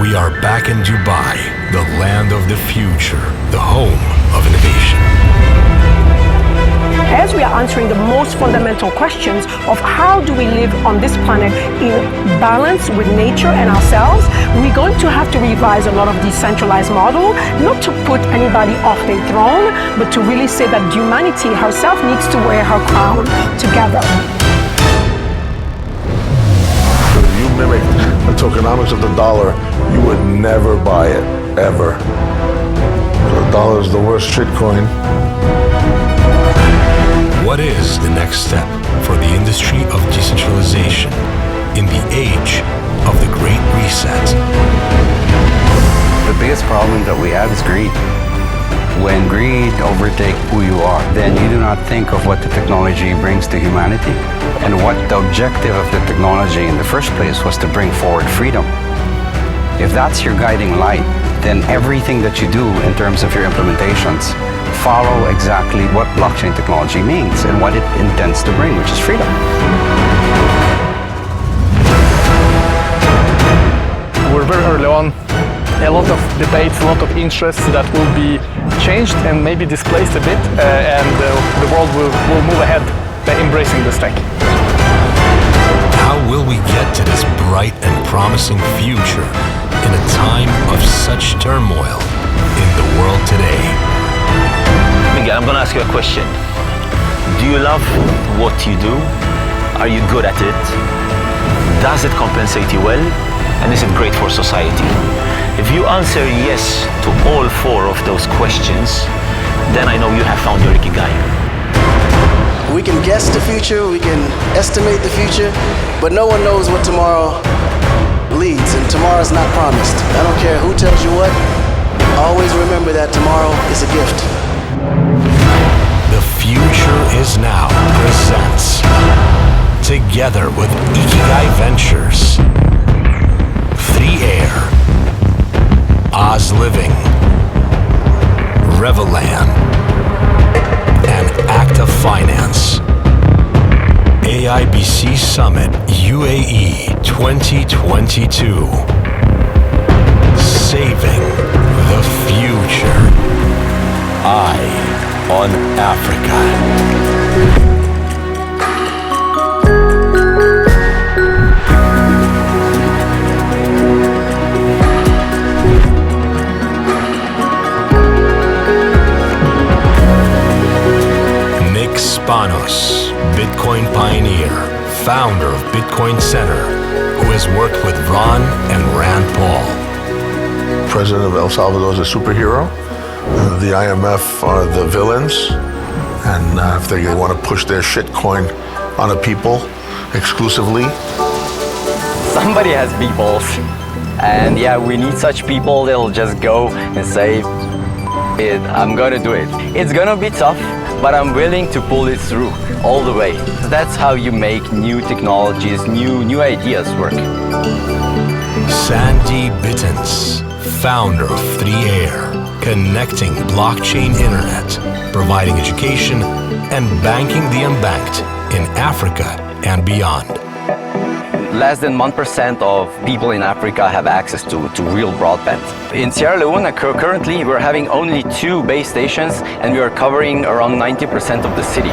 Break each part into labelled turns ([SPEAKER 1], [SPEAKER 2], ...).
[SPEAKER 1] We are back in Dubai, the land of the future, the home of innovation.
[SPEAKER 2] As we are answering the most fundamental questions of how do we live on this planet in balance with nature and ourselves, we're going to have to revise a lot of decentralized model, not to put anybody off their throne, but to really say that humanity herself needs to wear her crown together.
[SPEAKER 3] If you mimic the tokenomics of the dollar, you would never buy it, ever. The dollar is the worst shitcoin.
[SPEAKER 1] What is the next step for the industry of decentralization in the age of the Great Reset?
[SPEAKER 4] The biggest problem that we have is greed. When greed overtakes who you are, then you do not think of what the technology brings to humanity and what the objective of the technology in the first place was to bring forward freedom. If that's your guiding light, then everything that you do in terms of your implementations follow exactly what blockchain technology means and what it intends to bring, which is freedom.
[SPEAKER 5] We're very early on. A lot of debates, a lot of interests that will be changed and maybe displaced a bit, and the world will move ahead by embracing this tech.
[SPEAKER 1] How will we get to this bright and promising future in a time of such turmoil in the world today?
[SPEAKER 6] Miguel, I'm going to ask you a question. Do you love what you do? Are you good at it? Does it compensate you well? And is it great for society? If you answer yes to all four of those questions, then I know you have found your Ikigai.
[SPEAKER 7] We can guess the future, we can estimate the future, but no one knows what tomorrow leads, and tomorrow's not promised. I don't care who tells you what, always remember that tomorrow is a gift.
[SPEAKER 1] The Future Is Now presents, together with Ikigai Ventures, 3Air, Oz Living, Revoland, and ACTA Finance. AIBC Summit UAE 2022. Saving the future. Eye on Africa. Nick Spanos, Bitcoin pioneer, founder of Bitcoin Center, who has worked with Ron and Rand Paul.
[SPEAKER 3] President of El Salvador is a superhero. The IMF are the villains. And if they want to push their shitcoin on the people exclusively.
[SPEAKER 8] Somebody has big balls. And yeah, we need such people that'll just go and say, I'm gonna do it. It's gonna be tough, but I'm willing to pull it through all the way. That's how you make new technologies, new ideas work.
[SPEAKER 1] Sandi Bitenc, founder of 3Air, connecting blockchain internet, providing education and banking the unbanked in Africa and beyond.
[SPEAKER 8] Less than 1% of people in Africa have access to real broadband. In Sierra Leone, currently we're having only 2 base stations and we are covering around 90% of the city.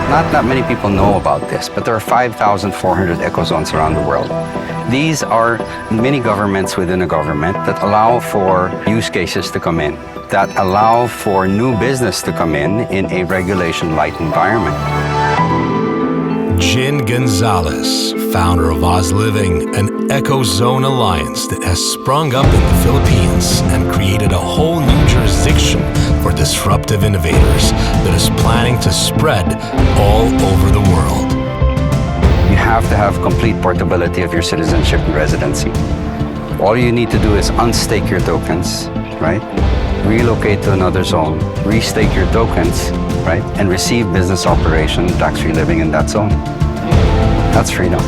[SPEAKER 4] Not that many people know about this, but there are 5,400 ecozones around the world. These are mini governments within a government that allow for use cases to come in, that allow for new business to come in a regulation-light environment.
[SPEAKER 1] Gonzalez, founder of Oz Living, an eco-zone alliance that has sprung up in the Philippines and created a whole new jurisdiction for disruptive innovators that is planning to spread all over the world.
[SPEAKER 4] You have to have complete portability of your citizenship and residency. All you need to do is unstake your tokens, right? Relocate to another zone, restake your tokens, right? And receive business operation, tax-free living in that zone. That's freedom.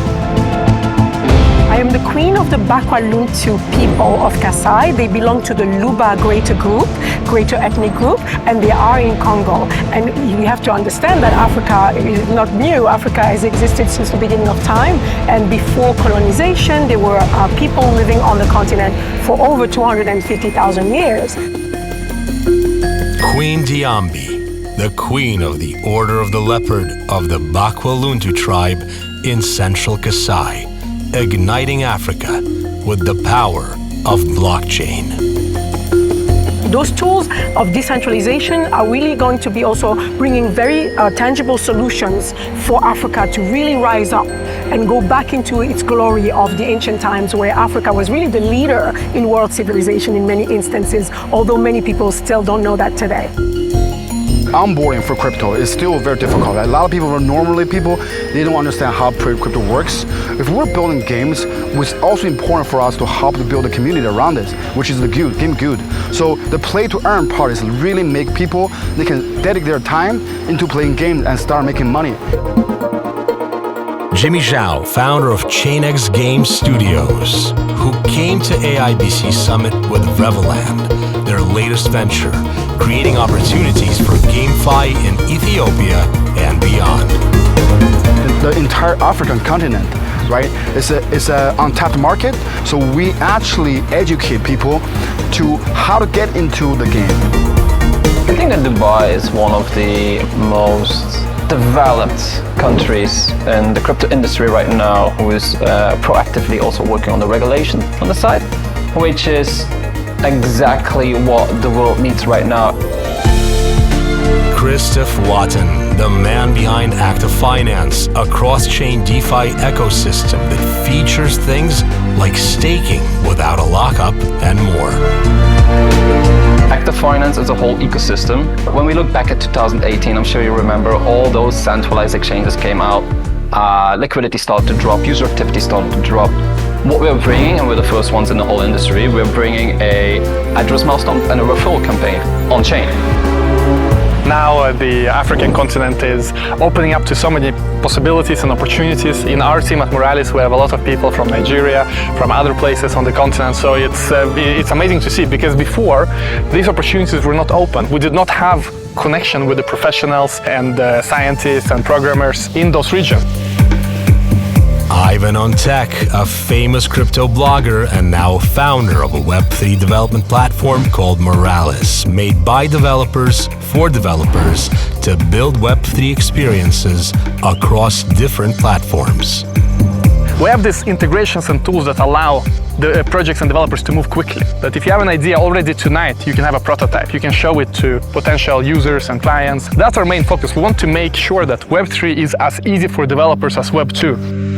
[SPEAKER 2] I am the queen of the Bakwa-Luntu people of Kasai. They belong to the Luba greater ethnic group, and they are in Congo. And you have to understand that Africa is not new. Africa has existed since the beginning of time, and before colonization, there were people living on the continent for over 250,000 years.
[SPEAKER 1] Queen Diambi, the queen of the Order of the Leopard of the Bakwa-Luntu tribe in Central Kasai, igniting Africa with the power of blockchain.
[SPEAKER 2] Those tools of decentralization are really going to be also bringing very tangible solutions for Africa to really rise up and go back into its glory of the ancient times, where Africa was really the leader in world civilization in many instances, although many people still don't know that today.
[SPEAKER 9] Onboarding for crypto is still very difficult. A lot of people, they don't understand how crypto works. If we're building games, it's also important for us to help to build a community around it, which is the game good. So the play to earn part is really make people, they can dedicate their time into playing games and start making money.
[SPEAKER 1] Jimmy Zhao, founder of ChainX Game Studios, who came to AIBC Summit with Revoland, their latest venture, creating opportunities for GameFi in Ethiopia and beyond.
[SPEAKER 9] The entire African continent, right, is a untapped market, so we actually educate people to how to get into the game.
[SPEAKER 10] I think that Dubai is one of the most developed countries in the crypto industry right now, who is proactively also working on the regulation on the side, which is exactly what the world needs right now.
[SPEAKER 1] Christof Waton, the man behind ACTA Finance, a cross-chain DeFi ecosystem that features things like staking without a lockup and more.
[SPEAKER 10] ACTA Finance is a whole ecosystem. When we look back at 2018, I'm sure you remember all those centralized exchanges came out. Liquidity started to drop, user activity started to drop. What we're bringing, and we're the first ones in the whole industry, we're bringing a address milestone and a referral campaign on chain.
[SPEAKER 5] Now the African continent is opening up to so many possibilities and opportunities. In our team at Moralis, we have a lot of people from Nigeria, from other places on the continent. So it's amazing to see, because before these opportunities were not open. We did not have connection with the professionals and scientists and programmers in those regions.
[SPEAKER 1] Ivan on Tech, a famous crypto blogger and now founder of a Web3 development platform called Moralis, made by developers for developers to build Web3 experiences across different platforms.
[SPEAKER 5] We have these integrations and tools that allow the projects and developers to move quickly. That if you have an idea already tonight, you can have a prototype. You can show it to potential users and clients. That's our main focus. We want to make sure that Web3 is as easy for developers as Web2.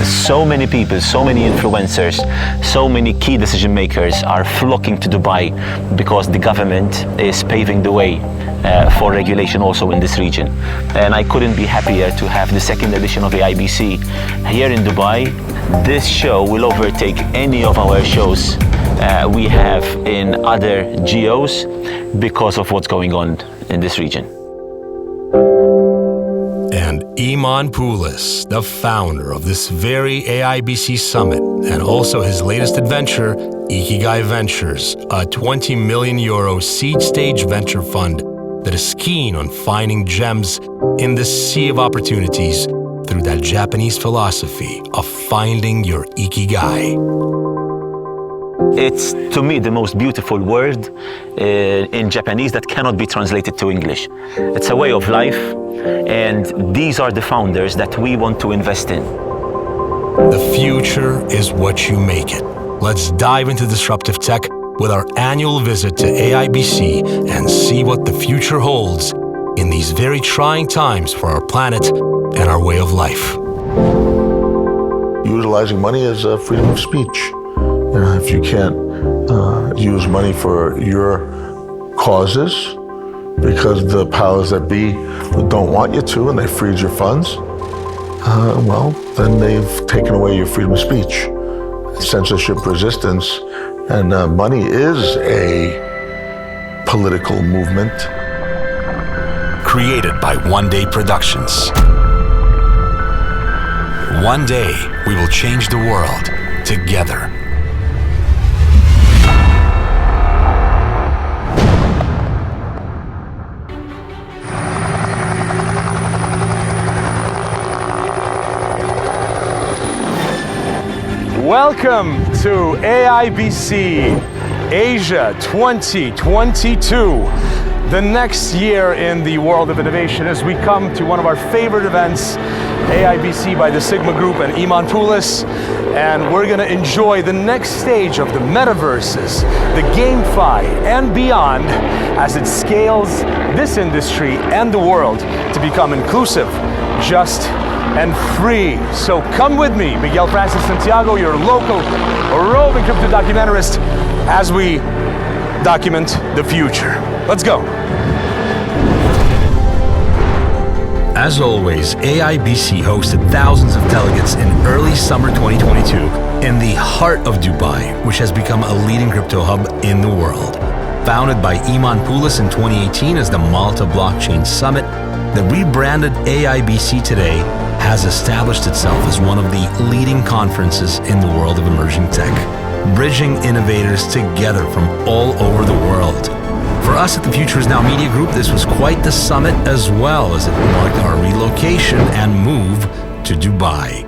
[SPEAKER 6] So many people, so many influencers, so many key decision makers are flocking to Dubai because the government is paving the way for regulation also in this region. And I couldn't be happier to have the second edition of AIBC here in Dubai. This show will overtake any of our shows we have in other geos because of what's going on in this region.
[SPEAKER 1] And Eman Pulis, the founder of this very AIBC Summit, and also his latest adventure, Ikigai Ventures, a €20 million seed stage venture fund that is keen on finding gems in the sea of opportunities through that Japanese philosophy of finding your Ikigai.
[SPEAKER 6] It's, to me, the most beautiful word in Japanese that cannot be translated to English. It's a way of life, and these are the founders that we want to invest in.
[SPEAKER 1] The future is what you make it. Let's dive into disruptive tech with our annual visit to AIBC and see what the future holds in these very trying times for our planet and our way of life.
[SPEAKER 3] Utilizing money as a freedom of speech. If you can't use money for your causes because the powers that be don't want you to and they freeze your funds, well, then they've taken away your freedom of speech. Censorship resistance and money is a political movement.
[SPEAKER 1] Created by One Day Productions. one day we will change the world together.
[SPEAKER 11] Welcome to AIBC Asia 2022, the next year in the world of innovation, as we come to one of our favorite events, AIBC by the Sigma Group and Eman Pulis, and we're going to enjoy the next stage of the metaverses, the GameFi and beyond, as it scales this industry and the world to become inclusive, just, and free. So come with me, Miguel Francis-Santiago, your local roving crypto documentarist, as we document the future. Let's go.
[SPEAKER 1] As always, AIBC hosted thousands of delegates in early summer 2022 in the heart of Dubai, which has become a leading crypto hub in the world. Founded by Eman Pulis in 2018 as the Malta Blockchain Summit, the rebranded AIBC today has established itself as one of the leading conferences in the world of emerging tech, bridging innovators together from all over the world. For us at the Future Is Now Media Group, this was quite the summit, as well as it marked our relocation and move to Dubai.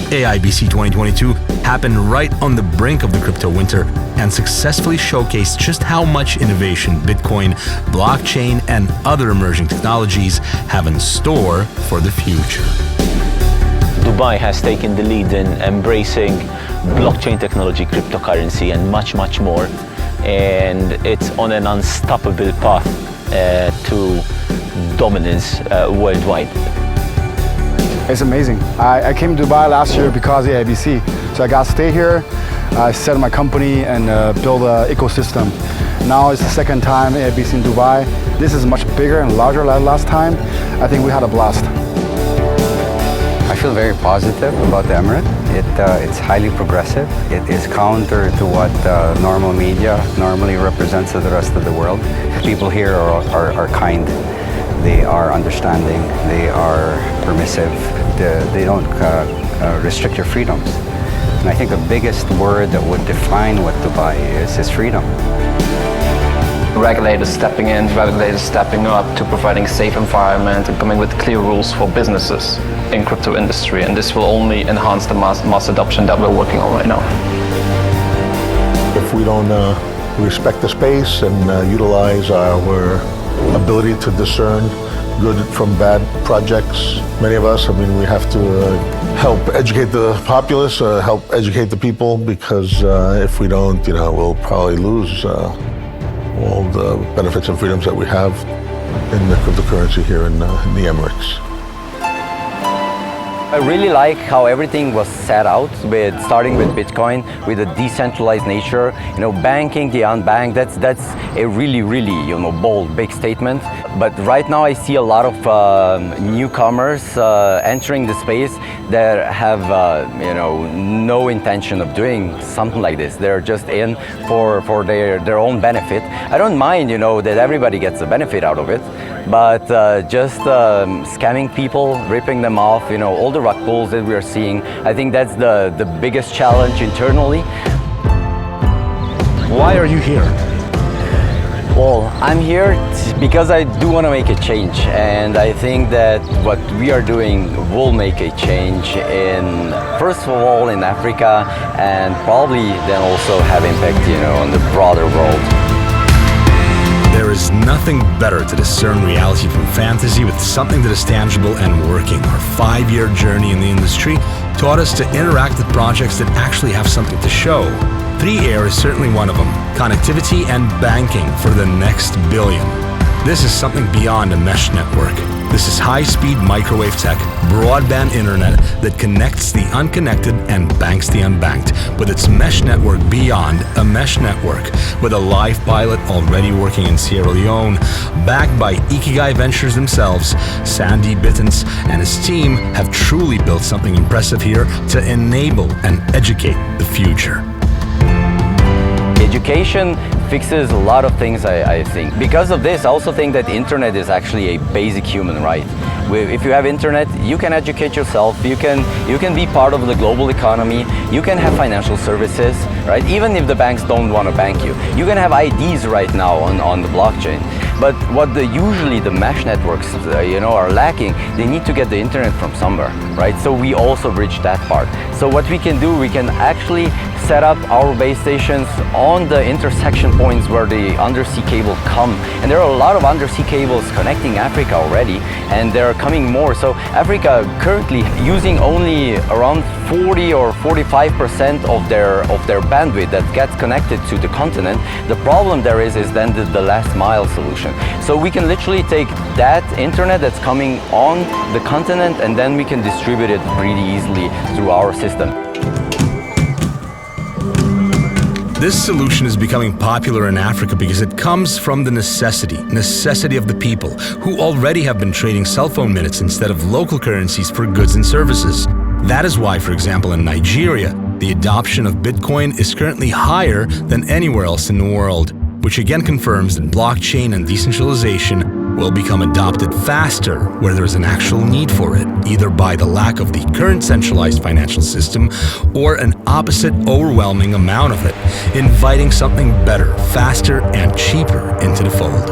[SPEAKER 1] AIBC 2022 happened right on the brink of the crypto winter and successfully showcased just how much innovation Bitcoin, blockchain, and other emerging technologies have in store for the future.
[SPEAKER 6] Dubai has taken the lead in embracing blockchain technology, cryptocurrency, and much, much more. And it's on an unstoppable path to dominance worldwide.
[SPEAKER 9] It's amazing. I came to Dubai last year because of AIBC. So I got to stay here, I set up my company and build an ecosystem. Now it's the second time AIBC in Dubai. This is much bigger and larger than last time. I think we had a blast.
[SPEAKER 4] I feel very positive about the Emirate. It's highly progressive. It is counter to what normal media normally represents to the rest of the world. People here are kind. They are understanding. They are permissive. They don't restrict your freedoms. And I think the biggest word that would define what Dubai is freedom.
[SPEAKER 10] Regulators stepping in, regulators stepping up to providing a safe environment and coming with clear rules for businesses in crypto industry, and this will only enhance the mass adoption that we're working on right now.
[SPEAKER 3] If we don't respect the space and utilize our ability to discern good from bad projects, many of us, we have to help educate the populace, help educate the people, because if we don't, we'll probably lose all the benefits and freedoms that we have in the cryptocurrency here in the Emirates.
[SPEAKER 8] I really like how everything was set out, starting with Bitcoin, with a decentralized nature. Banking the unbanked, that's a really, bold, big statement. But right now I see a lot of newcomers entering the space that have, no intention of doing something like this. They're just in for their own benefit. I don't mind, that everybody gets a benefit out of it, but just scamming people, ripping them off, all the rug pulls that we are seeing, I think that's the biggest challenge internally.
[SPEAKER 11] Why are you here?
[SPEAKER 8] Well, I'm here because I do want to make a change, and I think that what we are doing will make a change first of all in Africa, and probably then also have impact, on the broader world.
[SPEAKER 1] There is nothing better to discern reality from fantasy with something that is tangible and working. Our 5-year journey in the industry taught us to interact with projects that actually have something to show. 3Air is certainly one of them. Connectivity and banking for the next billion. This is something beyond a mesh network. This is high-speed microwave tech, broadband internet that connects the unconnected and banks the unbanked, with its mesh network beyond a mesh network, with a live pilot already working in Sierra Leone, backed by Ikigai Ventures themselves. Sandi Bitenc and his team have truly built something impressive here to enable and educate the future.
[SPEAKER 8] Education fixes a lot of things, I think. Because of this, I also think that internet is actually a basic human right. If you have internet, you can educate yourself, you can be part of the global economy, you can have financial services, right? Even if the banks don't want to bank you. You can have IDs right now on the blockchain. But what usually the mesh networks are lacking, they need to get the internet from somewhere, right? So we also bridge that part. So what we can do, we can actually set up our base stations on the intersection points where the undersea cable come. And there are a lot of undersea cables connecting Africa already, and there are coming more. So Africa currently using only around 40 or 45% of their bandwidth that gets connected to the continent. The problem there is then the last mile solution. So we can literally take that internet that's coming on the continent, and then we can distribute it really easily through our system.
[SPEAKER 1] This solution is becoming popular in Africa because it comes from the necessity of the people, who already have been trading cell phone minutes instead of local currencies for goods and services. That is why, for example, in Nigeria, the adoption of Bitcoin is currently higher than anywhere else in the world, which again confirms that blockchain and decentralization will become adopted faster where there's an actual need for it, either by the lack of the current centralized financial system or an opposite overwhelming amount of it, inviting something better, faster, and cheaper into the fold.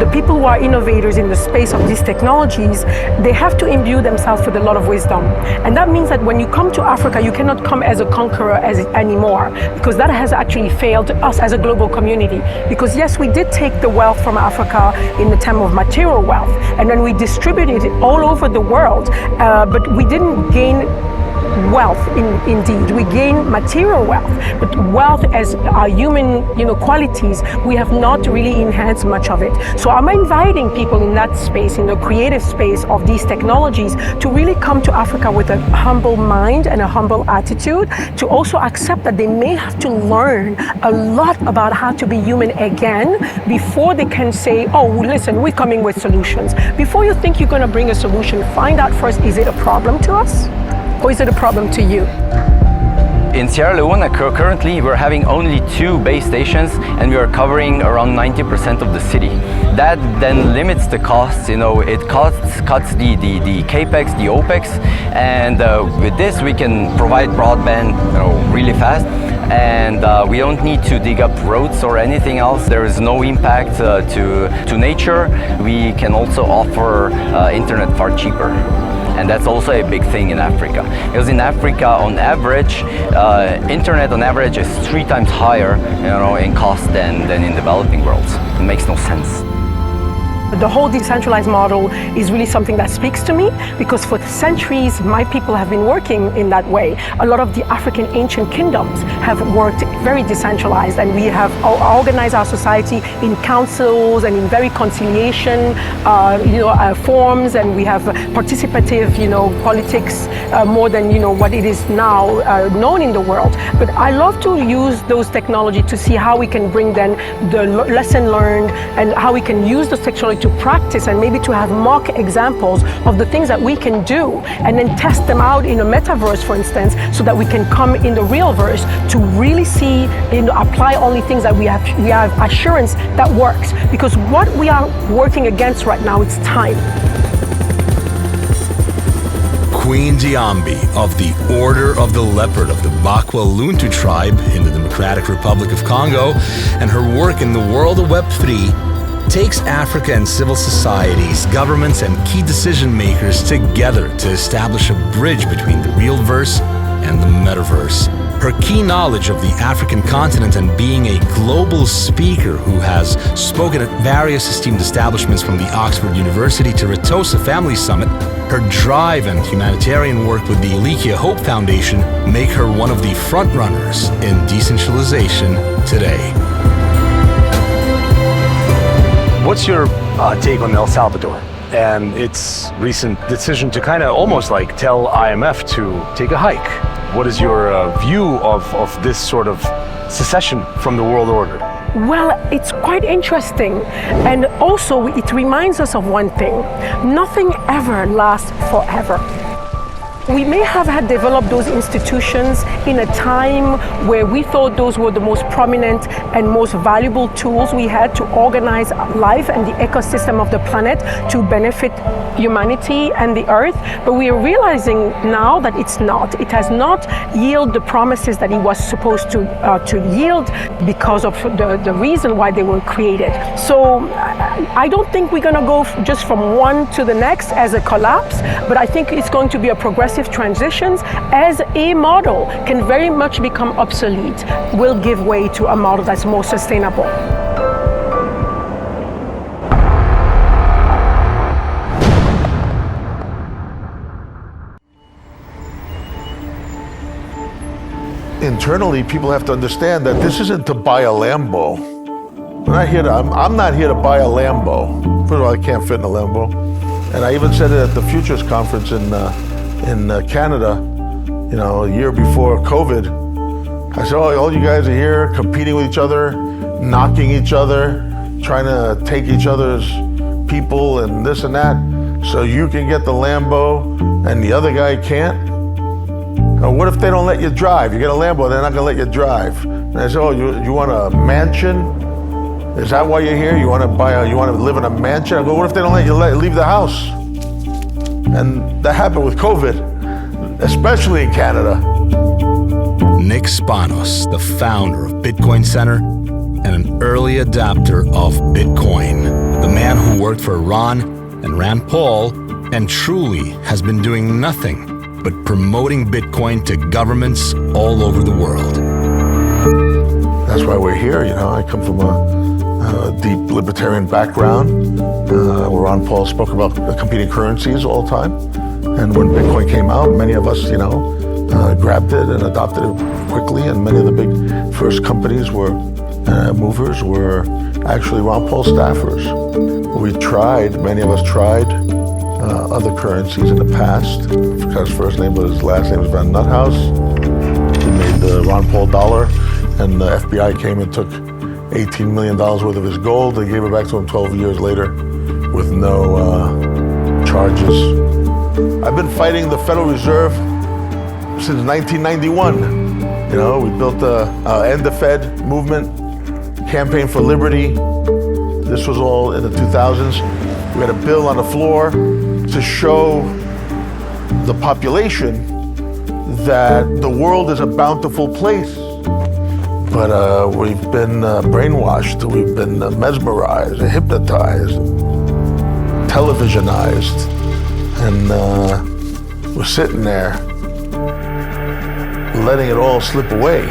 [SPEAKER 2] The people who are innovators in the space of these technologies, they have to imbue themselves with a lot of wisdom. And that means that when you come to Africa, you cannot come as a conqueror anymore, because that has actually failed us as a global community. Because yes, we did take the wealth from Africa in the term of material wealth, and then we distributed it all over the world, but we didn't gain wealth indeed. We gain material wealth, but wealth as our human qualities, we have not really enhanced much of it. So I'm inviting people in that space, in the creative space of these technologies, to really come to Africa with a humble mind and a humble attitude, to also accept that they may have to learn a lot about how to be human again before they can say, oh, listen, we're coming with solutions. Before you think you're going to bring a solution, find out first, is it a problem to us? Or is it a problem to you?
[SPEAKER 8] In Sierra Leone, currently we're having only 2 base stations, and we are covering around 90% of the city. That then limits the costs, it cuts the capex, the opex, and with this we can provide broadband really fast, and we don't need to dig up roads or anything else. There is no impact to nature. We can also offer internet far cheaper. And that's also a big thing in Africa. Because in Africa, on average, internet on average is 3 times higher, in cost than in developing worlds. It makes no sense.
[SPEAKER 2] The whole decentralized model is really something that speaks to me, because for centuries, my people have been working in that way. A lot of the African ancient kingdoms have worked very decentralized, and we have organized our society in councils and in very conciliation forms, and we have participative politics more than what it is now known in the world. But I love to use those technology to see how we can bring then the lesson learned, and how we can use those technology to practice, and maybe to have mock examples of the things that we can do, and then test them out in a metaverse, for instance, so that we can come in the real verse to really see, apply only things that we have assurance that works. Because what we are working against right now, it's time.
[SPEAKER 1] Queen Diambi of the Order of the Leopard of the Bakwa-Luntu tribe in the Democratic Republic of Congo, and her work in the world of Web3 takes Africa and civil societies, governments, and key decision makers together to establish a bridge between the real verse and the metaverse. Her key knowledge of the African continent, and being a global speaker who has spoken at various esteemed establishments from the Oxford University to Retosa Family Summit, her drive and humanitarian work with the Elikia Hope Foundation make her one of the frontrunners in decentralization today.
[SPEAKER 11] What's your take on El Salvador and its recent decision to kind of almost like tell IMF to take a hike? What is your view of this sort of secession from the world order?
[SPEAKER 2] Well, it's quite interesting. And also, it reminds us of one thing. Nothing ever lasts forever. We may have had developed those institutions in a time where we thought those were the most prominent and most valuable tools we had to organize life and the ecosystem of the planet to benefit humanity and the earth. But we are realizing now that it's not. It has not yielded the promises that it was supposed to yield because of the reason why they were created. So I don't think we're going to go just from one to the next as a collapse, but I think it's going to be a progressive transitions as a model can very much become obsolete, will give way to a model that's more sustainable.
[SPEAKER 3] Internally, people have to understand that this isn't to buy a Lambo. I'm not here to buy a Lambo. First of all, I can't fit in a Lambo. And I even said it at the Futures Conference in Canada, a year before COVID. I said, all you guys are here competing with each other, knocking each other, trying to take each other's people and this and that, so you can get the Lambo and the other guy can't? Or what if they don't let you drive? You get a Lambo, they're not gonna let you drive. And I said, you want a mansion? Is that why you're here? You want to live in a mansion? I go, what if they don't let you leave the house? And that happened with COVID, especially in Canada.
[SPEAKER 1] Nick Spanos, the founder of Bitcoin Center and an early adopter of Bitcoin, the man who worked for Ron and Rand Paul and truly has been doing nothing but promoting Bitcoin to governments all over the world.
[SPEAKER 3] That's why we're here. I come from a deep libertarian background, where Ron Paul spoke about competing currencies all the time. And when Bitcoin came out, many of us, grabbed it and adopted it quickly. And many of the big first companies movers were actually Ron Paul staffers. Many of us tried other currencies in the past. Because his last name was Van Nuthouse. He made the Ron Paul dollar, and the FBI came and took $18 million worth of his gold. They gave it back to him 12 years later with no charges. I've been fighting the Federal Reserve since 1991. We built the End the Fed movement, Campaign for Liberty. This was all in the 2000s. We had a bill on the floor to show the population that the world is a bountiful place. But we've been brainwashed, we've been mesmerized, hypnotized, televisionized, and we're sitting there letting it all slip away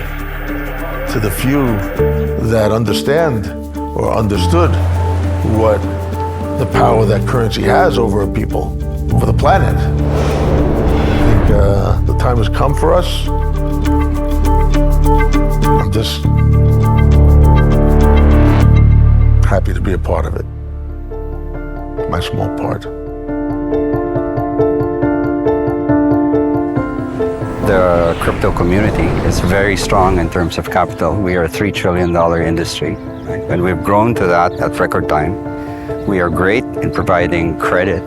[SPEAKER 3] to the few that understand or understood what the power that currency has over people, over the planet. I think the time has come for us. I'm just happy to be a part of it. My small part.
[SPEAKER 4] The crypto community is very strong in terms of capital. We are a $3 trillion industry, right? And we've grown to that at record time. We are great in providing credit,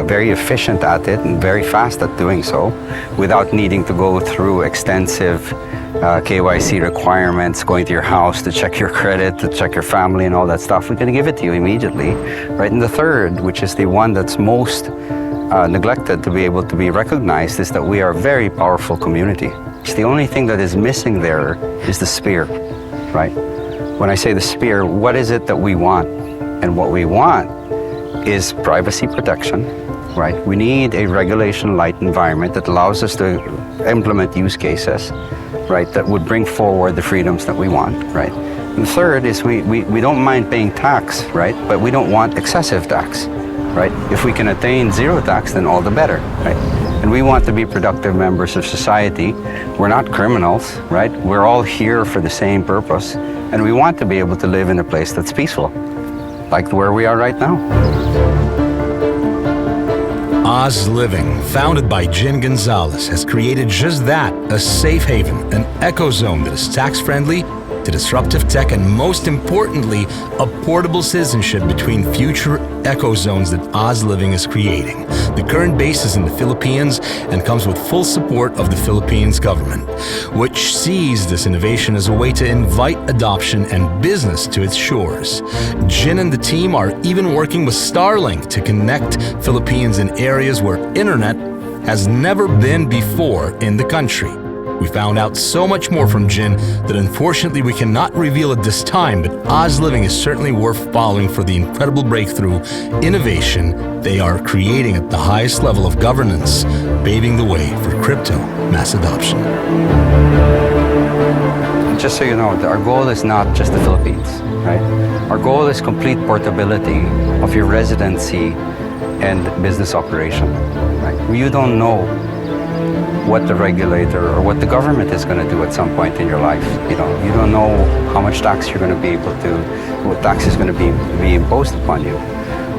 [SPEAKER 4] very efficient at it and very fast at doing so without needing to go through extensive KYC requirements, going to your house to check your credit, to check your family and all that stuff. We can give it to you immediately, right? And the third, which is the one that's most neglected to be able to be recognized, is that we are a very powerful community. It's the only thing that is missing there is the spear, right? When I say the spear, what is it that we want? And what we want is privacy protection, right? We need a regulation-light environment that allows us to implement use cases, right, that would bring forward the freedoms that we want, right? And the third is we don't mind paying tax, right? But we don't want excessive tax, right? If we can attain zero tax, then all the better, right? And we want to be productive members of society. We're not criminals, right? We're all here for the same purpose. And we want to be able to live in a place that's peaceful, like where we are right now.
[SPEAKER 1] Oz Living, founded by Jin Gonzalez, has created just that, a safe haven, an eco zone that is tax-friendly to disruptive tech, and most importantly, a portable citizenship between future echo zones that Oz Living is creating. The current base is in the Philippines and comes with full support of the Philippines government, which sees this innovation as a way to invite adoption and business to its shores. Jin and the team are even working with Starlink to connect Philippines in areas where internet has never been before in the country. We found out so much more from Jin that unfortunately we cannot reveal at this time, but Oz Living is certainly worth following for the incredible breakthrough innovation they are creating at the highest level of governance, paving the way for crypto mass adoption.
[SPEAKER 4] Just so you know, our goal is not just the Philippines, right? Our goal is complete portability of your residency and business operation, right? You don't know what the regulator or what the government is going to do at some point in your life. You don't know how much tax you're going to be able to, what tax is going to be imposed upon you.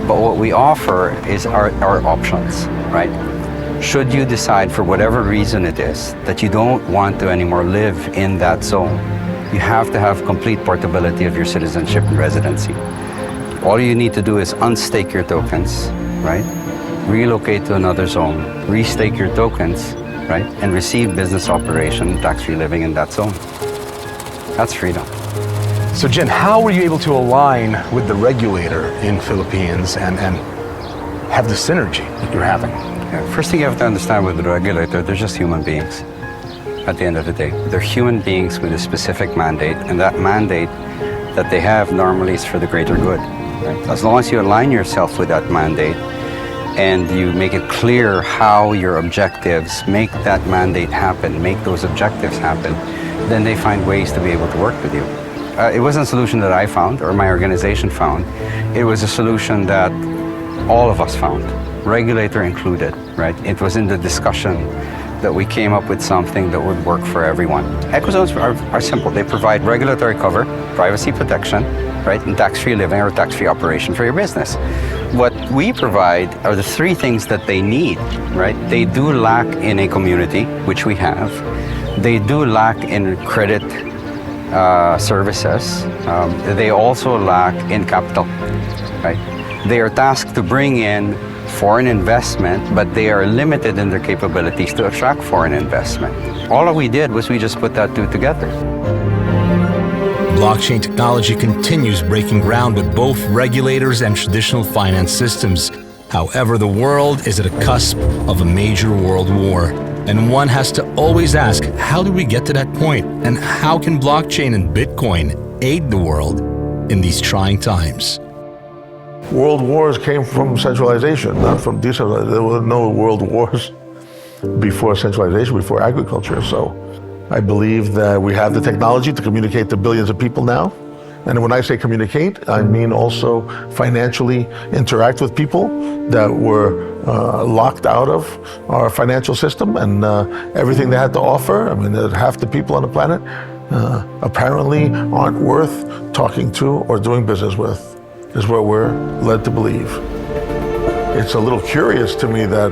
[SPEAKER 4] But what we offer is our options, right? Should you decide for whatever reason it is that you don't want to anymore live in that zone, you have to have complete portability of your citizenship and residency. All you need to do is unstake your tokens, right? Relocate to another zone, restake your tokens, right? And receive business operation, tax-free living in that zone. That's freedom.
[SPEAKER 11] So Jin, how were you able to align with the regulator in Philippines and have the synergy that you're having?
[SPEAKER 4] Yeah, first thing you have to understand with the regulator, they're just human beings at the end of the day. They're human beings with a specific mandate, and that mandate that they have normally is for the greater good. Right? As long as you align yourself with that mandate and you make it clear how your objectives make that mandate happen, make those objectives happen, then they find ways to be able to work with you. It wasn't a solution that I found or my organization found. It was a solution that all of us found, regulator included, right? It was in the discussion that we came up with something that would work for everyone. Ecozones are simple. They provide regulatory cover, privacy protection, right, and tax-free living or tax-free operation for your business. What we provide are the three things that they need, right? They do lack in a community, which we have. They do lack in credit services. They also lack in capital, right? They are tasked to bring in foreign investment, but they are limited in their capabilities to attract foreign investment. All we did was we just put that two together.
[SPEAKER 1] Blockchain technology continues breaking ground with both regulators and traditional finance systems. However, the world is at a cusp of a major world war. And one has to always ask, how do we get to that point? And how can blockchain and Bitcoin aid the world in these trying times?
[SPEAKER 3] World wars came from centralization, not from decentralization. There were no world wars before centralization, before agriculture. So I believe that we have the technology to communicate to billions of people now. And when I say communicate, I mean also financially interact with people that were locked out of our financial system and everything they had to offer. I mean, half the people on the planet apparently aren't worth talking to or doing business with, is what we're led to believe. It's a little curious to me that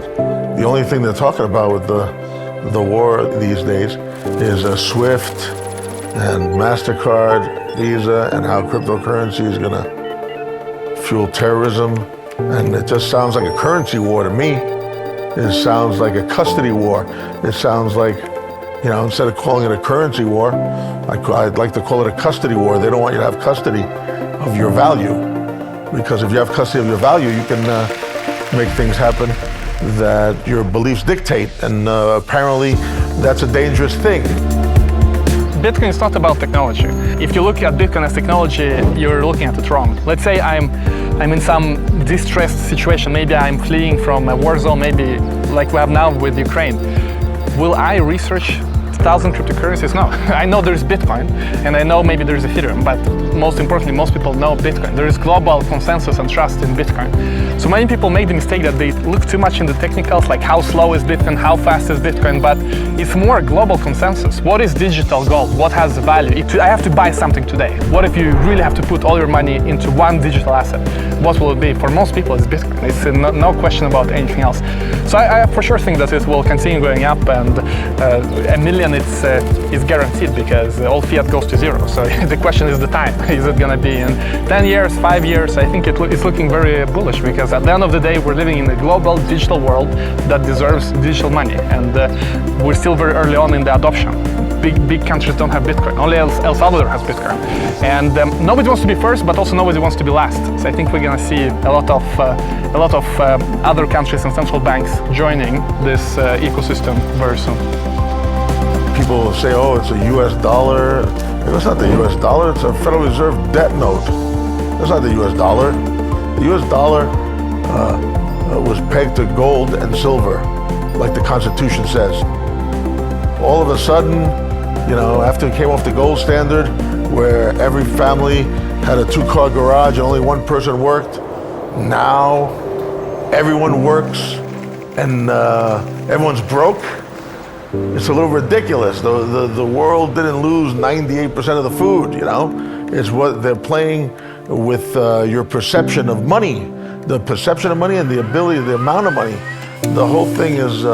[SPEAKER 3] the only thing they're talking about with the war these days is SWIFT and MasterCard, Visa, and how cryptocurrency is gonna fuel terrorism. And it just sounds like a currency war to me. It sounds like a custody war. It sounds like, you know, instead of calling it a currency war, I'd like to call it a custody war. They don't want you to have custody of your value. Because if you have custody of your value, you can make things happen that your beliefs dictate. And apparently that's a dangerous thing.
[SPEAKER 5] Bitcoin is not about technology. If you look at Bitcoin as technology, you're looking at it wrong. Let's say I'm in some distressed situation. Maybe I'm fleeing from a war zone, maybe like we have now with Ukraine. Will I research 1,000 cryptocurrencies? No. I know there's Bitcoin, and I know maybe there's Ethereum, but most importantly, most people know Bitcoin. There is global consensus and trust in Bitcoin. So many people make the mistake that they look too much in the technicals, like how slow is Bitcoin, how fast is Bitcoin, but it's more global consensus. What is digital gold? What has value? I have to buy something today. What if you really have to put all your money into one digital asset? What will it be? For most people, it's Bitcoin. It's no question about anything else. So I for sure think that it will continue going up, and 1 million it's guaranteed because all fiat goes to zero. So the question is the time. Is it going to be in 10 years, 5 years? I think it's looking very bullish because at the end of the day, we're living in a global digital world that deserves digital money, and we're still very early on in the adoption. Big countries don't have Bitcoin. Only El Salvador has Bitcoin, and nobody wants to be first, but also nobody wants to be last. So I think we're going to see a lot of other countries and central banks joining this ecosystem very soon.
[SPEAKER 3] People say, "Oh, it's a U.S. dollar." It's not the U.S. dollar. It's a Federal Reserve debt note. That's not the U.S. dollar. The U.S. dollar was pegged to gold and silver, like the Constitution says. All of a sudden, after it came off the gold standard, where every family had a 2-car garage and only one person worked, now everyone works and everyone's broke. It's a little ridiculous. The world didn't lose 98% of the food, It's what they're playing with your perception of money. The perception of money and the ability, the amount of money. The whole thing is,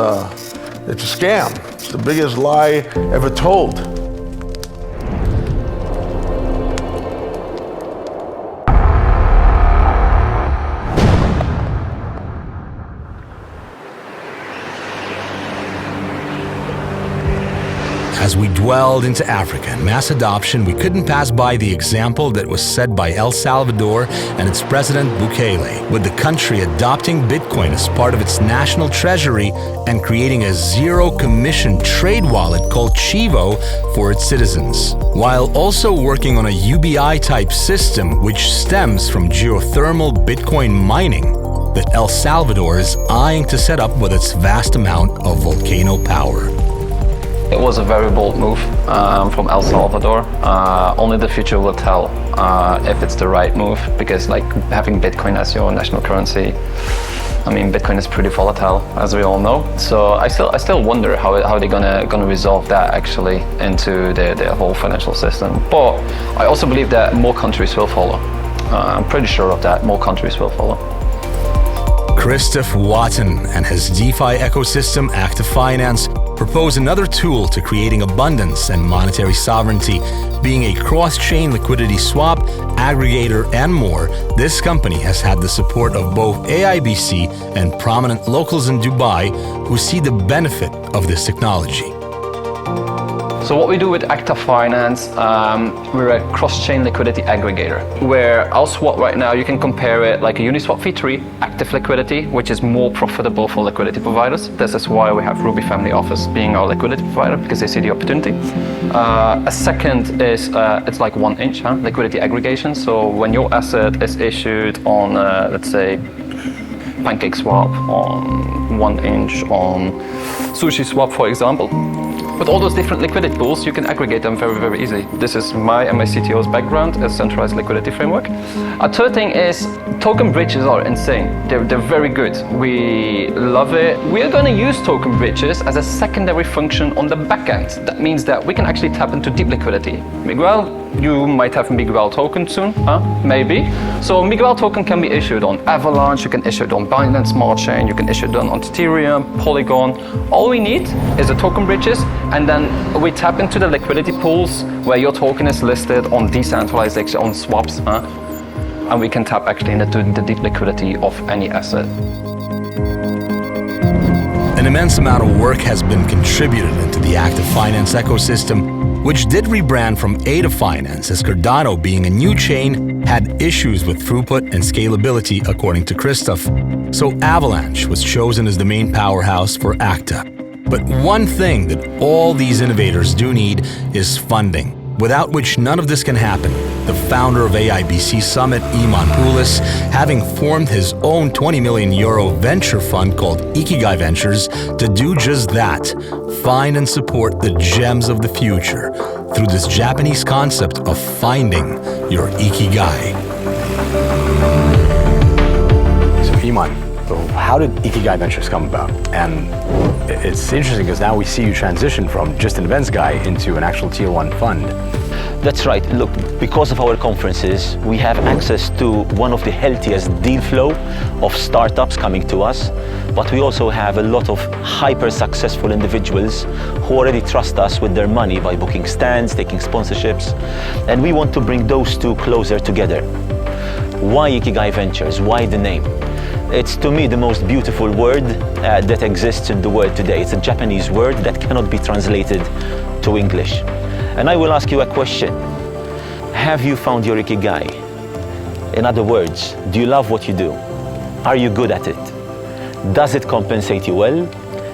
[SPEAKER 3] it's a scam. It's the biggest lie ever told.
[SPEAKER 1] As we dwelled into Africa and mass adoption, we couldn't pass by the example that was set by El Salvador and its president Bukele, with the country adopting Bitcoin as part of its national treasury and creating a zero-commission trade wallet called Chivo for its citizens, while also working on a UBI-type system which stems from geothermal Bitcoin mining that El Salvador is eyeing to set up with its vast amount of volcano power.
[SPEAKER 10] It was a very bold move from El Salvador. Only the future will tell if it's the right move, because having Bitcoin as your national currency, Bitcoin is pretty volatile, as we all know. So I still wonder how they're gonna resolve that actually into their whole financial system. But I also believe that more countries will follow. I'm pretty sure of that. More countries will follow.
[SPEAKER 1] Christof Waton and his DeFi ecosystem, ACTA Finance, propose another tool to creating abundance and monetary sovereignty. Being a cross-chain liquidity swap, aggregator, and more, this company has had the support of both AIBC and prominent locals in Dubai who see the benefit of this technology.
[SPEAKER 10] So what we do with ACTA Finance, we're a cross-chain liquidity aggregator, where our swap right now, you can compare it like a Uniswap V3, active liquidity, which is more profitable for liquidity providers. This is why we have Ruby Family Office being our liquidity provider, because they see the opportunity. A second is, it's like 1inch liquidity aggregation. So when your asset is issued on, let's say, PancakeSwap, on 1inch, on SushiSwap, for example. With all those different liquidity pools, you can aggregate them very, very easily. This is my and my CTO's background as centralized liquidity framework. A third thing is token bridges are insane. They're very good. We love it. We are going to use token bridges as a secondary function on the back end. That means that we can actually tap into deep liquidity. Miguel, you might have Miguel token soon, maybe. So Miguel token can be issued on Avalanche, you can issue it on Binance Smart Chain, you can issue it on Ethereum, Polygon. All we need is the token bridges, and then we tap into the liquidity pools where your token is listed on decentralized exchange, on swaps, and we can tap actually into the deep liquidity of any asset.
[SPEAKER 1] An immense amount of work has been contributed into the ACTA Finance ecosystem, which did rebrand from ADA Finance, as Cardano, being a new chain, had issues with throughput and scalability, according to Christof. So Avalanche was chosen as the main powerhouse for ACTA. But one thing that all these innovators do need is funding, without which none of this can happen. The founder of AIBC Summit, Eman Pulis, having formed his own €20 million venture fund called Ikigai Ventures to do just that, find and support the gems of the future through this Japanese concept of finding your Ikigai.
[SPEAKER 12] So Eman, how did Ikigai Ventures come about? And it's interesting because now we see you transition from just an events guy into an actual tier 1 fund.
[SPEAKER 6] That's right. Look, because of our conferences, we have access to one of the healthiest deal flow of startups coming to us, but we also have a lot of hyper-successful individuals who already trust us with their money by booking stands, taking sponsorships, and we want to bring those two closer together. Why Ikigai Ventures? Why the name? It's, to me, the most beautiful word that exists in the world today. It's a Japanese word that cannot be translated to English. And I will ask you a question. Have you found your Ikigai? In other words, do you love what you do? Are you good at it? Does it compensate you well?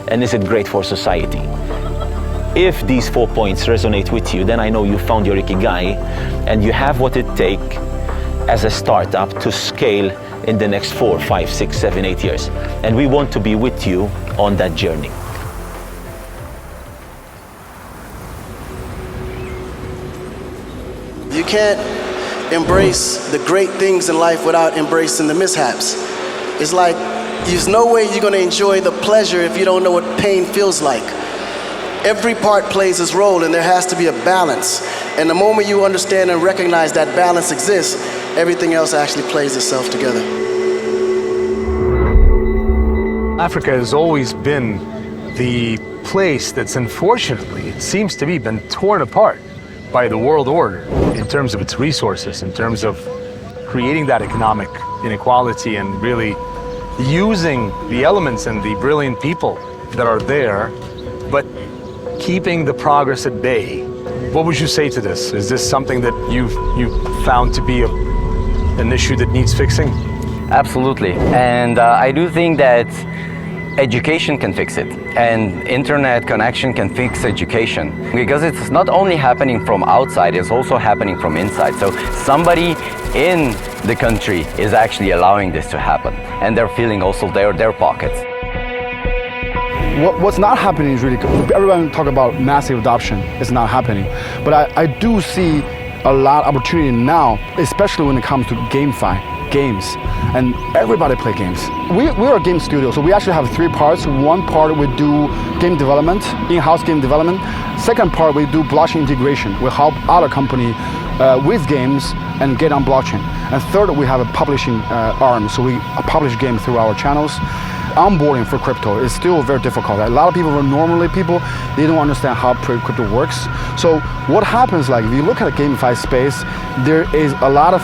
[SPEAKER 6] And is it great for society? If these 4 points resonate with you, then I know you found your Ikigai and you have what it takes as a startup to scale in the next 4, 5, 6, 7, 8 years. And we want to be with you on that journey.
[SPEAKER 7] You can't embrace the great things in life without embracing the mishaps. It's like there's no way you're going to enjoy the pleasure if you don't know what pain feels like. Every part plays its role, and there has to be a balance. And the moment you understand and recognize that balance exists, everything else actually plays itself together.
[SPEAKER 11] Africa has always been the place that's unfortunately, it seems to be, been torn apart by the world order in terms of its resources, in terms of creating that economic inequality and really using the elements and the brilliant people that are there, but keeping the progress at bay. What would you say to this? Is this something that you've found to be an issue that needs fixing?
[SPEAKER 8] Absolutely. And I do think that education can fix it, and internet connection can fix education, because it's not only happening from outside, it's also happening from inside. So somebody in the country is actually allowing this to happen, and they're feeling also their pockets.
[SPEAKER 9] What's not happening is really, everyone talk about massive adoption. It's not happening. But I do see a lot of opportunity now, especially when it comes to GameFi. Games, and everybody play games. We're a game studio, so we actually have 3 parts. One part we do game development, in-house game development. Second part we do blockchain integration. We help other company with games and get on blockchain. And third, we have a publishing arm, so we publish games through our channels. Onboarding for crypto is still very difficult. A lot of people, they don't understand how crypto works. So what happens, like if you look at the GameFi space, there is a lot of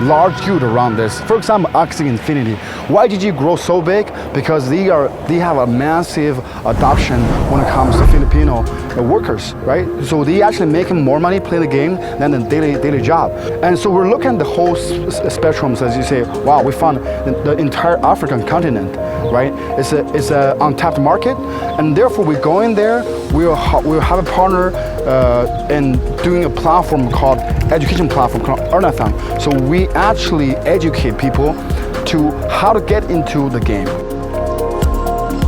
[SPEAKER 9] large guild around this. For example, Axie Infinity. Why did you grow so big? Because they have a massive adoption when it comes to Filipino workers, right? So they actually making more money play the game than the daily job. And so we're looking at the whole spectrum, as you say, wow, we found the entire African continent, right? It's a untapped market, and therefore we go in there, we'll have a partner in doing a platform called education platform called Earn. So we actually educate people to how to get into the game.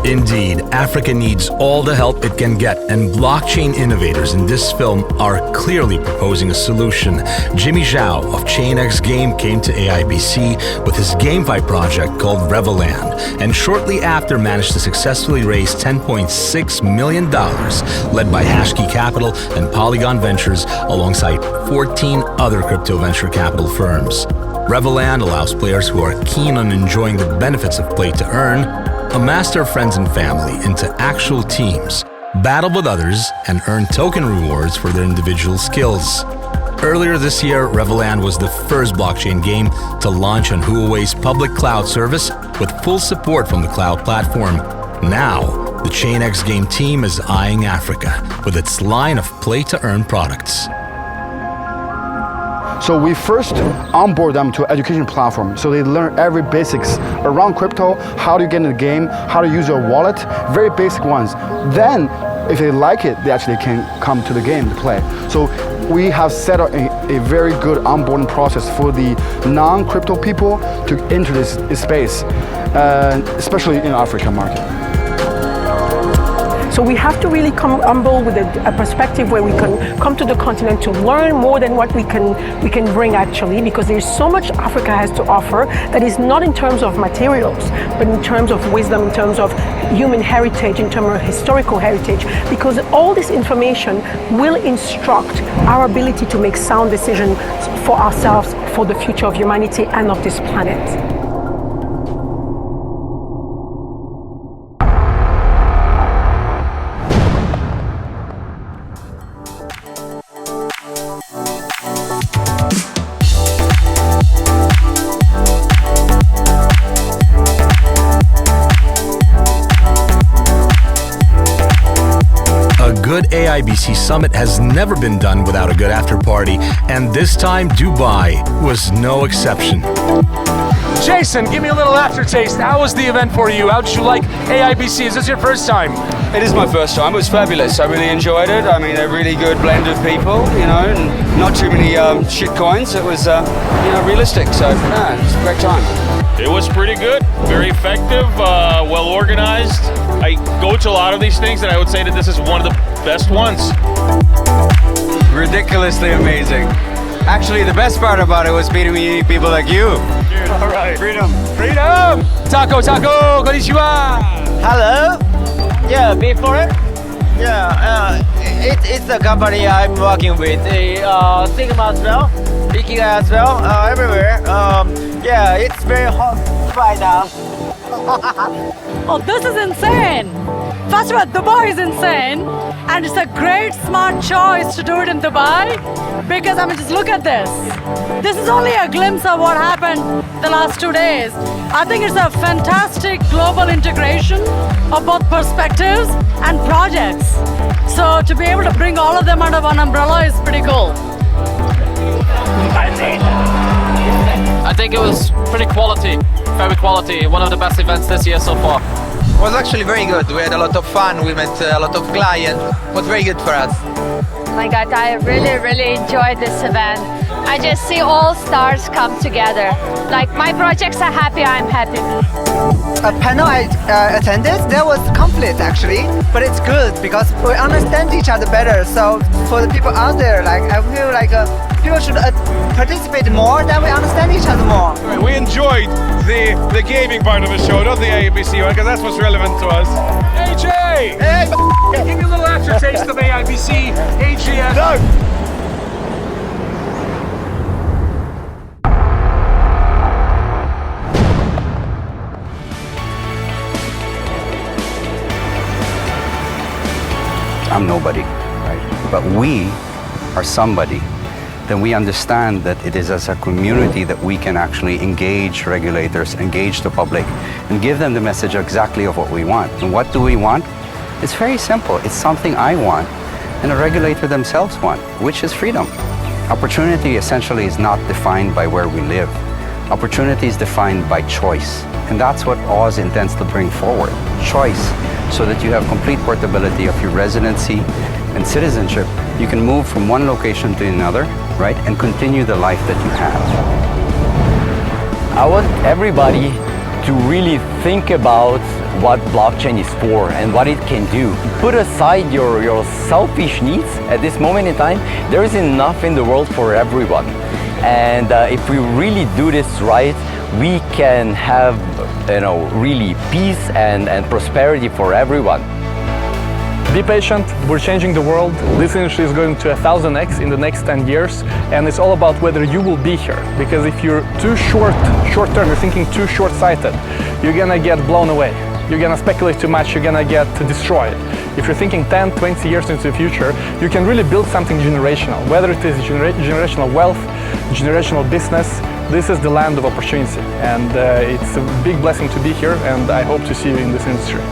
[SPEAKER 1] Indeed, Africa needs all the help it can get, and blockchain innovators in this film are clearly proposing a solution. Jimmy Zhao of ChainX Game came to AIBC with his GameFi project called Revoland, and shortly after managed to successfully raise $10.6 million, led by Hashkey Capital and Polygon Ventures, alongside 14 other crypto venture capital firms. Revoland allows players who are keen on enjoying the benefits of play to earn, amass their friends and family into actual teams, battle with others, and earn token rewards for their individual skills. Earlier this year, Revoland was the first blockchain game to launch on Huawei's public cloud service with full support from the cloud platform. Now, the ChainX Game team is eyeing Africa with its line of play-to-earn products.
[SPEAKER 9] So we first onboard them to an education platform, so they learn every basics around crypto, how to get in the game, how to use your wallet, very basic ones. Then, if they like it, they actually can come to the game to play. So we have set up a very good onboarding process for the non-crypto people to enter this space, especially in the African market.
[SPEAKER 2] So we have to really come humble with a perspective where we can come to the continent to learn more than what we can bring actually, because there's so much Africa has to offer that is not in terms of materials, but in terms of wisdom, in terms of human heritage, in terms of historical heritage, because all this information will instruct our ability to make sound decisions for ourselves, for the future of humanity and of this planet.
[SPEAKER 1] Good AIBC Summit has never been done without a good after party, and this time Dubai was no exception.
[SPEAKER 11] Jason, give me a little aftertaste. How was the event for you? How did you like AIBC? Is this your first time?
[SPEAKER 13] It is my first time. It was fabulous. I really enjoyed it. I mean, a really good blend of people, you know, and not too many shit coins. It was, realistic. So, yeah, it was a great time.
[SPEAKER 14] It was pretty good, very effective, well organized. I go to a lot of these things and I would say that this is one of the best ones.
[SPEAKER 13] Ridiculously amazing. Actually, the best part about it was meeting people like you.
[SPEAKER 11] Cheers. All right.
[SPEAKER 13] Freedom.
[SPEAKER 11] Freedom! Taco, konnichiwa!
[SPEAKER 15] Hello? Yeah, before it? Yeah, it's a company I'm working with. Sigma as well, Ikigai as well, everywhere. Yeah, it's very hot right now.
[SPEAKER 16] Oh, this is insane. First of all, Dubai is insane. And it's a great, smart choice to do it in Dubai. Because, I mean, just look at this. This is only a glimpse of what happened the last 2 days. I think it's a fantastic global integration of both perspectives and projects. So to be able to bring all of them under one umbrella is pretty cool.
[SPEAKER 10] I think it was pretty quality, very quality. One of the best events this year so far.
[SPEAKER 17] It was actually very good. We had a lot of fun. We met a lot of clients. It was very good for us.
[SPEAKER 18] Oh my God, I really enjoyed this event. I just see all stars come together. Like my projects are happy, I'm happy.
[SPEAKER 19] A panel I attended, there was conflict actually, but it's good because we understand each other better. So for the people out there, like I feel like people should participate more, then we understand each other more.
[SPEAKER 11] Right, we enjoyed the gaming part of the show, not the AIBC one, because that's what's relevant to us. AJ! Hey! Give me a little aftertaste of AIBC, AGM. No!
[SPEAKER 4] I'm nobody, right? But we are somebody. Then we understand that it is as a community that we can actually engage regulators, engage the public, and give them the message exactly of what we want. And what do we want? It's very simple. It's something I want and the regulator themselves want, which is freedom. Opportunity essentially is not defined by where we live. Opportunity is defined by choice. And that's what Oz intends to bring forward, choice, so that you have complete portability of your residency and citizenship. You can move from one location to another, right, and continue the life that you have.
[SPEAKER 8] I want everybody to really think about what blockchain is for and what it can do. Put aside your selfish needs at this moment in time. There is enough in the world for everyone. And if we really do this right, we can have, really peace and prosperity for everyone.
[SPEAKER 5] Be patient, we're changing the world. This industry is going to 1000x in the next 10 years, and it's all about whether you will be here. Because if you're too short-term, you're thinking too short-sighted, you're gonna get blown away. You're gonna speculate too much, you're gonna get destroyed. If you're thinking 10, 20 years into the future, you can really build something generational. Whether it is generational wealth, generational business, this is the land of opportunity. And it's a big blessing to be here, and I hope to see you in this industry.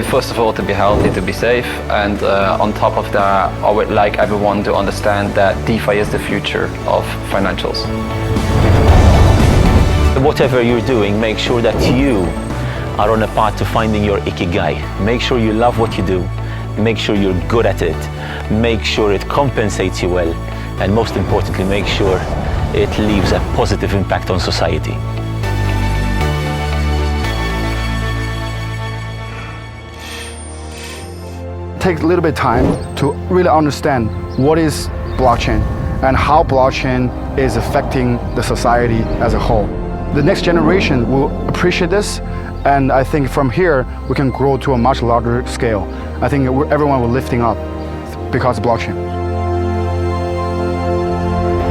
[SPEAKER 10] First of all, to be healthy, to be safe, and on top of that, I would like everyone to understand that DeFi is the future of financials.
[SPEAKER 6] Whatever you're doing, make sure that you are on a path to finding your Ikigai. Make sure you love what you do. Make sure you're good at it. Make sure it compensates you well. And most importantly, make sure it leaves a positive impact on society.
[SPEAKER 9] take a little bit of time to really understand what is blockchain and how blockchain is affecting the society as a whole. The next generation will appreciate this, and I think from here we can grow to a much larger scale. I think everyone will lifting up because of blockchain.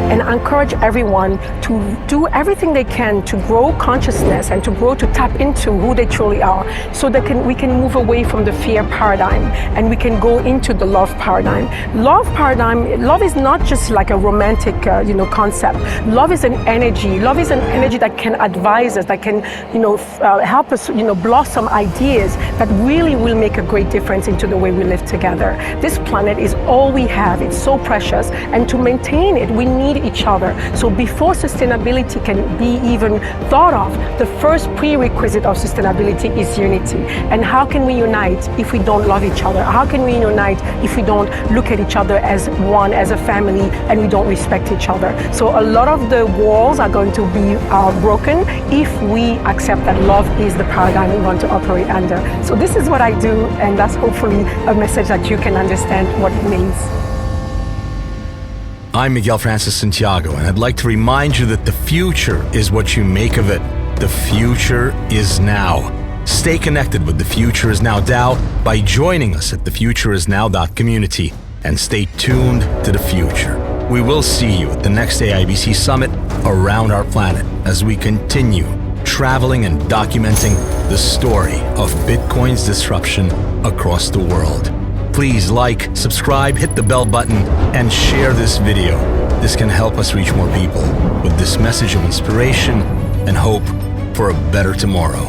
[SPEAKER 2] And I encourage everyone to do everything they can to grow consciousness and to grow to tap into who they truly are, so that we can move away from the fear paradigm and we can go into the love paradigm. Love is not just like a romantic concept. Love is an energy. Love is an energy that can advise us, that can help us blossom ideas that really will make a great difference into the way we live together. This planet is all we have. It's so precious, and to maintain it we need each other. So before sustainability can be even thought of, the first prerequisite of sustainability is unity. And how can we unite if we don't love each other? How can we unite if we don't look at each other as one, as a family, and we don't respect each other? So a lot of the walls are going to be broken if we accept that love is the paradigm we want to operate under. So this is what I do, and that's hopefully a message that you can understand what it means.
[SPEAKER 1] I'm Miguel Francis-Santiago, and I'd like to remind you that the future is what you make of it. The future is now. Stay connected with The Future Is Now DAO by joining us at thefutureisnow.community, and stay tuned to the future. We will see you at the next AIBC Summit around our planet as we continue traveling and documenting the story of Bitcoin's disruption across the world. Please like, subscribe, hit the bell button, and share this video. This can help us reach more people with this message of inspiration and hope for a better tomorrow.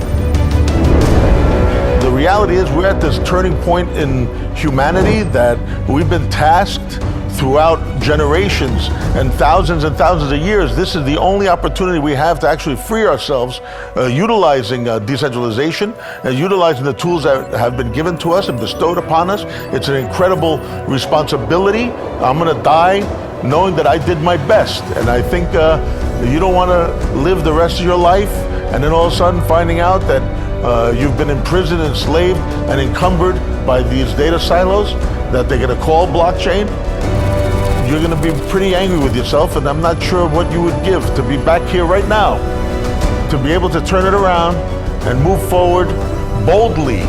[SPEAKER 3] The reality is we're at this turning point in humanity that we've been tasked throughout generations and thousands of years. This is the only opportunity we have to actually free ourselves, utilizing decentralization and utilizing the tools that have been given to us and bestowed upon us. It's an incredible responsibility. I'm gonna die knowing that I did my best. And I think you don't wanna live the rest of your life and then all of a sudden finding out that you've been imprisoned, enslaved, and encumbered by these data silos that they're gonna call blockchain. You're gonna be pretty angry with yourself, and I'm not sure what you would give to be back here right now, to be able to turn it around and move forward boldly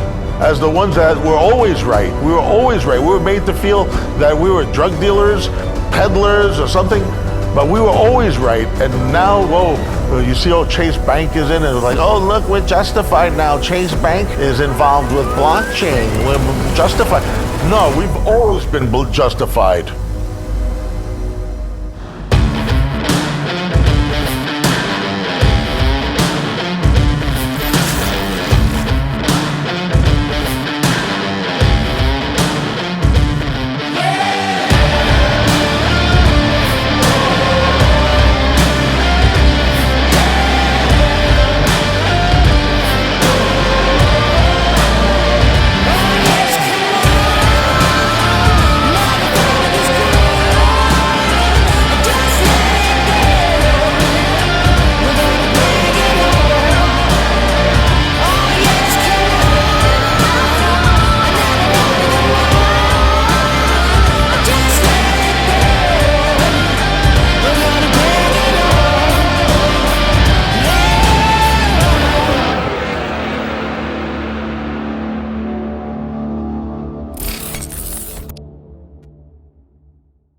[SPEAKER 3] as the ones that were always right. We were always right. We were made to feel that we were drug dealers, peddlers, or something, but we were always right. And now, whoa, you see, Chase Bank is in it. It's like, oh, look, we're justified now. Chase Bank is involved with blockchain. We're justified. No, we've always been justified.